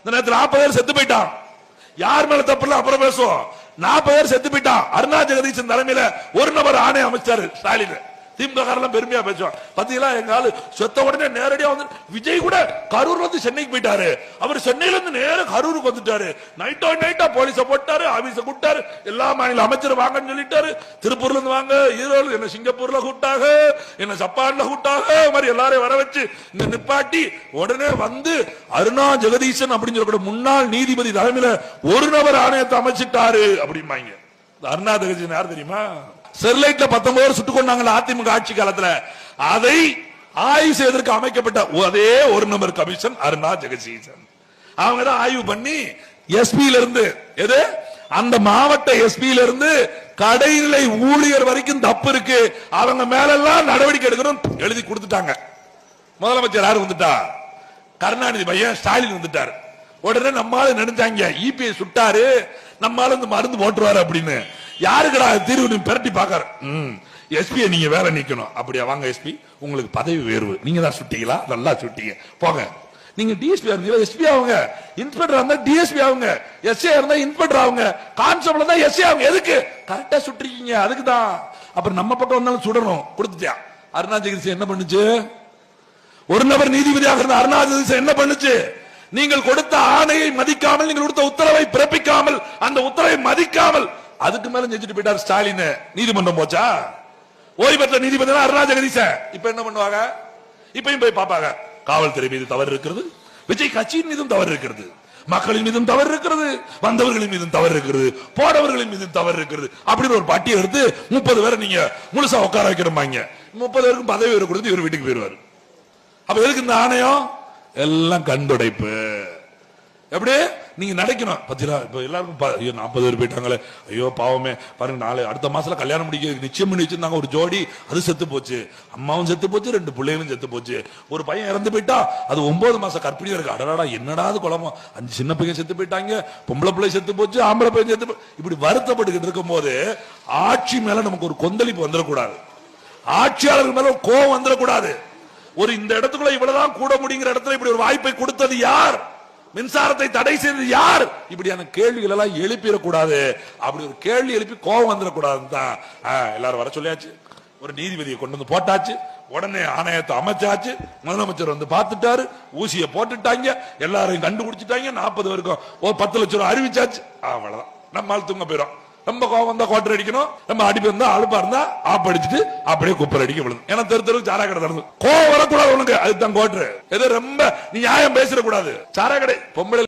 இந்த நேரத்தில் 40 பேர் செத்து போயிட்டான். யார் மேல தப்பு இல்ல அப்புறம் பேசுவோம். 40 பேர் செத்து போயிட்டான். அருணா ஜெகதீசன் தலைமையில ஒரு நபர் ஆணை அமைச்சாரு ஸ்டாலின். திமுக காரெல்லாம் பெருமையா பேசுவான். பாத்தீங்களா எங்க ஆளு செத்த உடனே நேரடியா வந்து விஜய் கூட கரூர்ல இருந்து சென்னைக்கு போயிட்டாரு. அவர் சென்னையில இருந்து நேரம் கரூருக்கு வந்துட்டாரு. நைட்டா போலீஸ போட்டாரு, ஆபீஸ கூட்டாரு, எல்லா மாநில அமைச்சர் வாங்கன்னு சொல்லிட்டாரு. திருப்பூர்ல இருந்து வாங்க, ஈரோடு என்ன சிங்கப்பூர்ல கூட்டாக, என்ன ஜப்பான்ல கூட்டாக, மாதிரி எல்லாரையும் வர வச்சு இங்க நிப்பாட்டி உடனே வந்து அருணா ஜெகதீசன் அப்படின்னு சொல்லக்கூடிய முன்னாள் நீதிபதி தலைமையில ஒரு நபர் ஆணையத்தை அமைச்சிட்டாரு அப்படிம்பாங்க. அருணா ஜெகதீசன் யார் தெரியுமா? ஸ்டெர்லைட்ல 19 பேர் சுட்டுக் கொண்டாங்க அதிமுக ஆட்சி காலத்துல. அதை ஆய்வு செய்வதற்கு அமைக்கப்பட்ட அதே ஒரு நபர் கமிஷன் அருணா ஜெகதீசன். அவங்க தான் ஆய்வு பண்ணி எஸ்பியில இருந்து எது அந்த மாவட்ட எஸ்பியில இருந்து கடைநிலை ஊழியர் வரைக்கும் தப்பு இருக்கு, அவங்க மேலெல்லாம் நடவடிக்கை எடுக்கணும் எழுதி கொடுத்துட்டாங்க. முதலமைச்சர் யாரு வந்துட்டா? கருணாநிதி பையன் ஸ்டாலின் வந்துட்டார். உடனே நம்மால நினைச்சாங்க இபிஎஸ் சுட்டாரு, நம்மால இந்த மருந்து போட்டுருவாரு அப்படின்னு. யாருக்கடா தீர்வு பிரட்டி பாக்காரு. எஸ்பியை நீங்க வேலை நீக்கணும். அப்படியா? வாங்க எஸ்பி, உங்களுக்கு பதவி உயர்வு. நீங்க தான் சுட்டீங்களா? நல்லா சுட்டீங்க, போங்க. நீங்க டிஎஸ்பி இருந்தீங்களா? எஸ்பி ஆகுங்க. இன்ஸ்பெக்டர் இருந்தா டிஎஸ்பி ஆகுங்க. எஸ்ஏ இருந்தா இன்ஸ்பெக்டர் ஆகுங்க. கான்ஸ்டபிள் இருந்தா எஸ்ஏ ஆகுங்க. எதுக்கு? கரெக்டா சுட்டிருக்கீங்க, அதுக்கு தான். அப்புறம் நம்ம பக்கம் வந்தாலும் சுடணும். கொடுத்துட்டியா? அருணா ஜெகதீசன் என்ன பண்ணுச்சு? ஒரு நபர் நீதிபதியாக இருந்த அருணா ஜெகதீசன் என்ன பண்ணுச்சு? நீங்கள் கொடுத்த ஆணையை மதிக்காமல், நீங்கள் கொடுத்த உத்தரவை பிறப்பிக்காமல், அந்த உத்தரவை மதிக்காமல் அதுக்கு மேல செஞ்சுட்டு போயிட்டார் ஸ்டாலின். நீதிமன்றம் போச்சா? ஓய்வு பெற்ற நீதிபதி அருணா ஜெகதீசன். இப்ப என்ன பண்ணுவாங்க? இப்பயும் போய் பாப்பாங்க. காவல்துறை மீது தவறு இருக்கிறது, விஜய் கட்சியின் மீதும் தவறு இருக்கிறது, மக்களின் மீதும் தவறு இருக்கிறது, வந்தவர்களின் மீதும் தவறு இருக்கிறது, போனவர்களின் மீதும் தவறு இருக்கிறது. அப்படின்னு ஒரு பட்டியல் எடுத்து 30 பேரை நீங்க முழுசா உட்கார வைக்கிறோம்பாங்க. 30 பேருக்கும் பதவி உயர்வு கொடுத்து இவர் வீட்டுக்கு போயிருவாரு. அப்ப எதுக்கு இந்த ஆணையம்? எல்லாம் கண்டுடைப்பு. எப்படி நீங்க நினைக்கணும்? பத்தியா இப்ப எல்லாருக்கும் 40 பேர் போயிட்டாங்களே, ஐயோ பாவமே பாருங்க, நாளை அடுத்த மாசத்துல கல்யாணம் முடிக்க நிச்சயம் பண்ணி வச்சிருந்தாங்க ஒரு ஜோடி, அது செத்து போச்சு. அம்மாவும் செத்து போச்சு, 2 பிள்ளைகளும் செத்து போச்சு. ஒரு பையன் இறந்து போயிட்டா, அது 9 மாசம் கற்பிணியா இருக்கு. அடடா என்னடா குழம்பம், 5 சின்ன பையன் செத்து போயிட்டாங்க, பொம்பளை பிள்ளை செத்து போச்சு, ஆம்பளை பையன் செத்து. இப்படி வருத்தப்பட்டுக்கிட்டு இருக்கும் போது ஆட்சி மேல நமக்கு ஒரு கொந்தளிப்பு வந்துடக்கூடாது, ஆட்சியாளர்கள் மேல கோபம் வந்துடக்கூடாது. ஒரு இந்த இடத்துக்குள்ள இவ்வளவுதான் கூட முடிங்கிற இடத்துல இப்படி ஒரு வாய்ப்பை கொடுத்தது யார்? மின்சாரத்தை தடை செய்தது யார்? இப்படியான கேள்விகள் எல்லாம் எழுப்பிடக்கூடாது. அப்படி ஒரு கேள்வி எழுப்பி கோபம் வந்துடக்கூடாதுன்னு தான் எல்லாரும் வர சொல்லியாச்சு. ஒரு நீதிபதியை கொண்டு வந்து போட்டாச்சு. உடனே ஆணையத்தை அமைச்சாச்சு. முதலமைச்சர் வந்து பார்த்துட்டாரு, ஊசியை போட்டுட்டாங்க, எல்லாரையும் கண்டுபிடிச்சிட்டாங்க. 40 பேருக்கும் 10 லட்சம் ரூபாய் அறிவிச்சாச்சு. அவ்வளவுதான், நம்மால் தூங்க போயிடும். ரொம்ப கோவம் வந்தா கோட்டர் அடிக்கணும், நம்ம அடிப்பு இருந்தா அழுப்பா இருந்தா ஆப் அடிச்சுட்டு அப்படியே குப்பர் அடிக்க விழுந்து. ஏன்னா தெருக்கு சாரா கடை நடந்து கோவம் வரக்கூடாது உனக்கு, அதுதான் கோட்டர். ஏதோ ரொம்ப நீ நியாயம் பேசிடக்கூடாது. சாரா கடை பொம்பளை